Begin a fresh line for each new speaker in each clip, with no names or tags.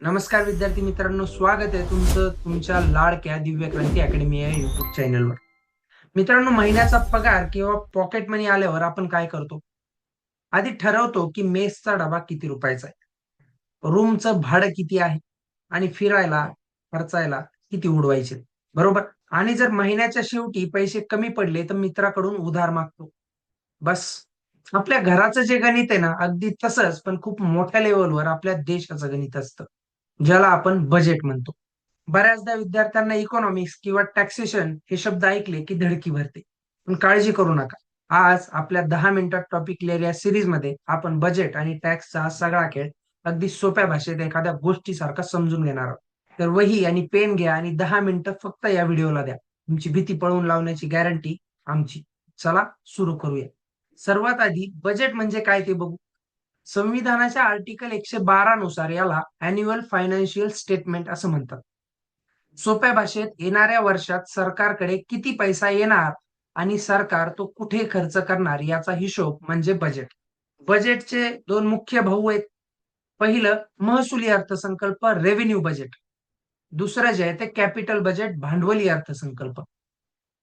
नमस्कार विद्यार्थी मित्रांनो, स्वागत आहे तुमचं तुमच्या लाडक्या दिव्य क्रांती अकॅडमी या युट्यूब चॅनलवर. मित्रांनो, महिन्याचा पगार किंवा पॉकेट मनी आल्यावर आपण काय करतो? आधी ठरवतो की मेसचा डबा किती रुपयाचा आहे, रूमचं भाडं किती आहे आणि फिरायला, खर्चायला किती उडवायचे, बरोबर? आणि जर महिन्याच्या शेवटी पैसे कमी पडले तर मित्राकडून उधार मागतो. बस. आपल्या घराचं जे गणित आहे ना, अगदी तसंच पण खूप मोठ्या लेव्हलवर आपल्या देशाचं गणित असतं, ज्याला आपण बजेट म्हणतो. बऱ्याचदा विद्यार्थ्यांना इकॉनॉमिक्स किंवा टॅक्सेशन हे शब्द ऐकले की धडकी भरते. पण काळजी करू नका. आज आपल्या 10 मिनिटात टॉपिक क्लिअर या सीरीजमध्ये आपण बजेट आणि टॅक्सचा हा सगळा खेळ अगदी सोप्या भाषेत एखाद्या गोष्टीसारखा समजून घेणार आहोत. तर वही आणि पेन घ्या आणि 10 मिनिटं फक्त या व्हिडिओला द्या. तुमची भीती पळवून लावण्याची गॅरंटी आमची. चला सुरू करूया. सर्वात आधी बजेट म्हणजे काय ते बघू. संविधानाच्या आर्टिकल 112 नुसार याला अॅन्युअल फायनान्शियल स्टेटमेंट असं म्हणतात. सोप्या भाषेत येणाऱ्या वर्षात सरकारकडे किती पैसा येणार आणि सरकार तो कुठे खर्च करणार याचा हिशोब म्हणजे बजेट. बजेटचे दोन मुख्य भाऊ आहेत. पहिलं महसुली अर्थसंकल्प रेव्हेन्यू बजेट. दुसरं जे आहे ते कॅपिटल बजेट भांडवली अर्थसंकल्प.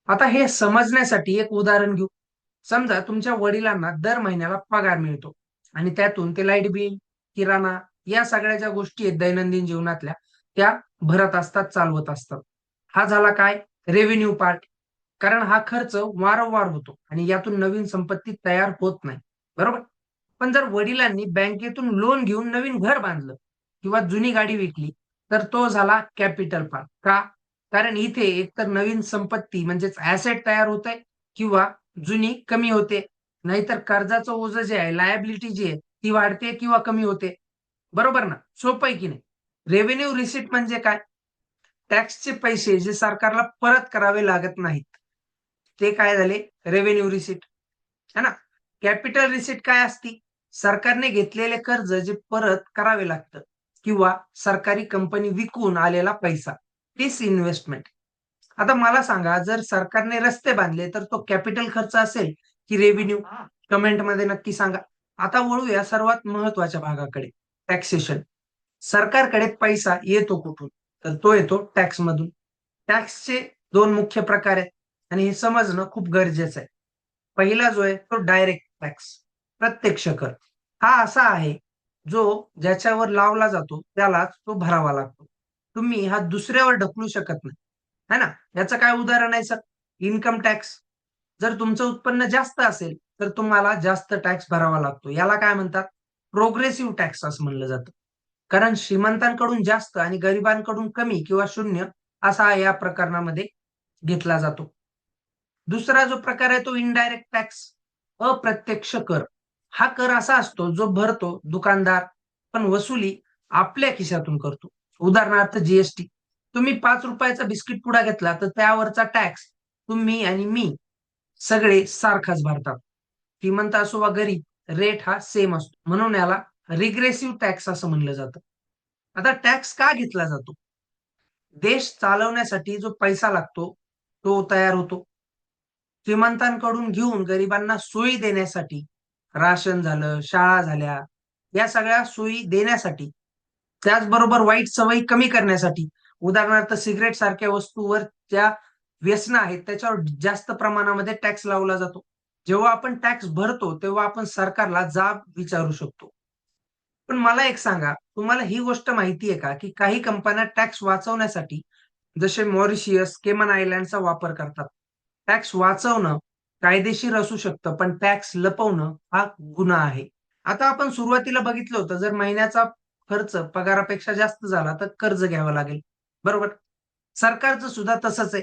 आता हे समजण्यासाठी एक उदाहरण घेऊ. समजा तुमच्या वडिलांना दर महिन्याला पगार मिळतो आणि त्यातून ते लाईट बिल, किराणा या सगळ्या ज्या गोष्टी आहेत दैनंदिन जीवनातल्या त्या भरत असतात, चालवत असतात. हा झाला काय? Revenue part. कारण हा खर्च वारंवार होतो आणि यातून नवीन संपत्ती तयार होत नाही. बरोबर? पण जर वडिलांनी बँकेतून लोन घेऊन नवीन घर बांधलं किंवा जुनी गाडी विकली, तर तो झाला कॅपिटल पार्ट. का? कारण इथे एकतर नवीन संपत्ती म्हणजेच ॲसेट तयार होतंय किंवा जुनी कमी होते. नाहीतर कर्जाचं ओझं जे आहे, लायबिलिटी जी आहे, ती वाढते किंवा कमी होते. बरोबर ना? सोपं आहे की नाही? रेव्हेन्यू रिसीट म्हणजे काय? टॅक्सचे पैसे जे सरकारला परत करावे लागत नाहीत. ते काय झाले? Revenue receipt. है ना? कॅपिटल रिसीट काय असती? सरकारने घेतलेले कर्ज जे परत करावे लागतं किंवा सरकारी कंपनी विकून आलेला पैसा. डिसइन्व्हेस्टमेंट. आता मला सांगा, जर सरकारने रस्ते बांधले तर तो कॅपिटल खर्च असेल की रेव्हेन्यू? कमेंटमध्ये नक्की सांगा. आता वळूया सर्वात महत्त्वाच्या भागाकडे, टॅक्सेशन. सरकारकडे पैसा येतो कुठून? तर तो येतो टॅक्समधून. टॅक्सचे 2 मुख्य प्रकार आहेत आणि हे समजणं खूप गरजेचं आहे. पहिला जो आहे तो डायरेक्ट टॅक्स, प्रत्यक्ष कर. हा असा आहे, जो ज्याच्यावर लावला जातो त्यालाच तो भरावा लागतो. तुम्ही हा दुसऱ्यावर ढकलू शकत नाही. है ना? याचं काय उदाहरण आहे सर? Income tax. जर तुमचं उत्पन्न जास्त असेल, तर तुम्हाला जास्त टॅक्स भरावा लागतो. याला काय म्हणतात? प्रोग्रेसिव्ह टॅक्स असं म्हणलं जातं. कारण श्रीमंतांकडून जास्त आणि गरिबांकडून कमी किंवा शून्य असा या प्रकरणामध्ये घेतला जातो. दुसरा जो प्रकार आहे तो इनडायरेक्ट टॅक्स, अप्रत्यक्ष कर. हा कर असा असतो जो भरतो दुकानदार, पण वसुली आपल्या खिशातून करतो. उदाहरणार्थ जी तुम्ही ₹5 बिस्किट पुडा घेतला तर त्यावरचा टॅक्स तुम्ही आणि मी सगळे सारखाच भरतात. श्रीमंत असो वा गरीब रेट हा सेम असतो. म्हणून याला रिग्रेसिव्ह टॅक्स असं म्हणलं जातं. आता टॅक्स का घेतला जातो? देश चालवण्यासाठी जो पैसा लागतो, तो तयार होतो. श्रीमंतांकडून घेऊन गरिबांना सोयी देण्यासाठी, राशन झालं, शाळा झाल्या, या सगळ्या सोयी देण्यासाठी, त्याचबरोबर वाईट सवयी कमी करण्यासाठी, उदाहरणार्थ सिगारेट सारख्या वस्तूवर ज्या व्यसनं आहेत, त्याच्यावर जास्त प्रमाणामध्ये टॅक्स लावला जातो. जेव्हा आपण टॅक्स भरतो, तेव्हा आपण सरकारला जाब विचारू शकतो. पण मला एक सांगा, तुम्हाला ही गोष्ट माहिती आहे का, की काही कंपन्या टॅक्स वाचवण्यासाठी जसे मॉरिशियस, केमन आयलँडचा वापर करतात. टॅक्स वाचवणं कायदेशीर असू शकतं, पण टॅक्स लपवणं हा गुन्हा आहे. आता आपण सुरुवातीला बघितलं होतं, जर महिन्याचा खर्च पगारापेक्षा जास्त झाला, तर कर्ज घ्यावं लागेल. बरोबर? सरकारचं सुद्धा तसंच आहे.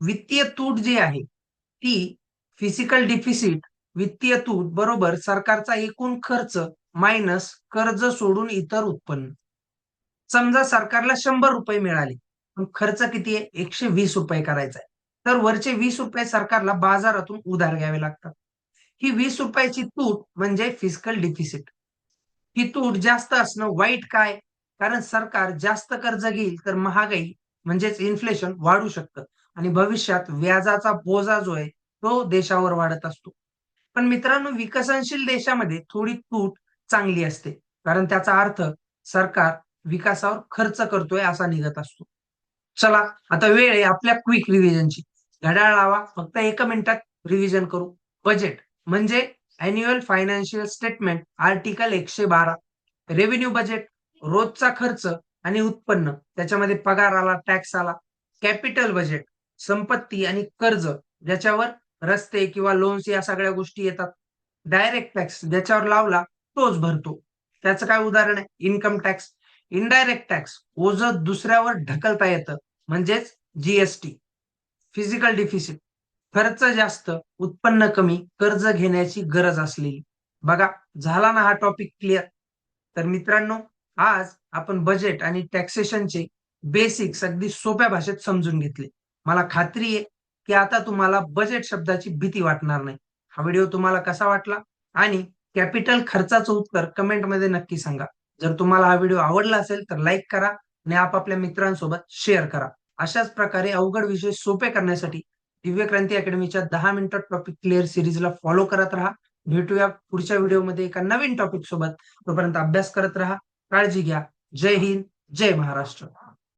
वित्तीय तूट जी आहे, ती फिजिकल डिफिसिट, वित्तीय तूट बरोबर सरकारचा एकूण खर्च मायनस कर्ज सोडून इतर उत्पन्न. समजा सरकारला ₹100 मिळाले, पण खर्च किती आहे? ₹120 करायचा आहे. तर वरचे ₹20 सरकारला बाजारातून उधार घ्यावे लागतात. ही ₹20 ची तूट म्हणजे फिस्कल डिफिसिट. ही तूट जास्त असणं वाईट काय? कारण सरकार जास्त कर्ज घेईल तर महागाई म्हणजेच इन्फ्लेशन वाढू शकतं आणि भविष्यात व्याजाचा बोजा जो आहे, तो देशावर वाढत असतो. पण मित्रांनो, विकसनशील देशामध्ये थोडी तूट चांगली असते. कारण त्याचा अर्थ सरकार विकासावर खर्च करतोय असा निघत असतो. चला, आता वेळ आहे आपल्या क्विक रिव्हिजनची. घड्याळ लावा, फक्त 1 मिनिटात रिव्हिजन करू. बजेट म्हणजे annual financial statement, article 112. Revenue budget रोजचा खर्च आणि उत्पन्न, त्याच्यामध्ये पगार आला, टॅक्स आला. कॅपिटल बजेट संपत्ती आणि कर्ज, ज्याच्यावर रस्ते किंवा लोन्स या सगळ्या गोष्टी येतात. डायरेक्ट टॅक्स ज्याच्यावर लावला तोच भरतो. त्याचं काय उदाहरण आहे? Income tax. इनडायरेक्ट टॅक्स ओझं दुसऱ्यावर ढकलता येतं, म्हणजेच जीएसटी. फिजिकल डिफिसिट खर्च जास्त, उत्पन्न कमी, कर्ज घेण्याची गरज असलेली. बघा, झाला ना हा टॉपिक क्लिअर? तर मित्रांनो, आज आपण बजेट आणि टॅक्सेशनचे बेसिक्स अगदी सोप्या भाषेत समजून घेतले. मला खात्री आहे की आता तुम्हाला बजेट शब्दाची भीती वाटणार नाही. हा व्हिडिओ तुम्हाला कसा वाटला आणि कॅपिटल खर्चाचं उत्तर कमेंटमध्ये नक्की सांगा. जर तुम्हाला हा व्हिडिओ आवडला असेल तर लाईक करा आणि आपापल्या मित्रांसोबत शेअर करा. अशाच प्रकारे अवघड विषय सोपे करण्यासाठी दिव्य क्रांती अकॅडमीच्या 10 मिनिटात टॉपिक क्लिअर सिरीजला फॉलो करत राहा. भेटूया पुढच्या व्हिडिओमध्ये एका नवीन टॉपिक सोबत. तोपर्यंत अभ्यास करत राहा. काळजी घ्या. जय हिंद, जय महाराष्ट्र.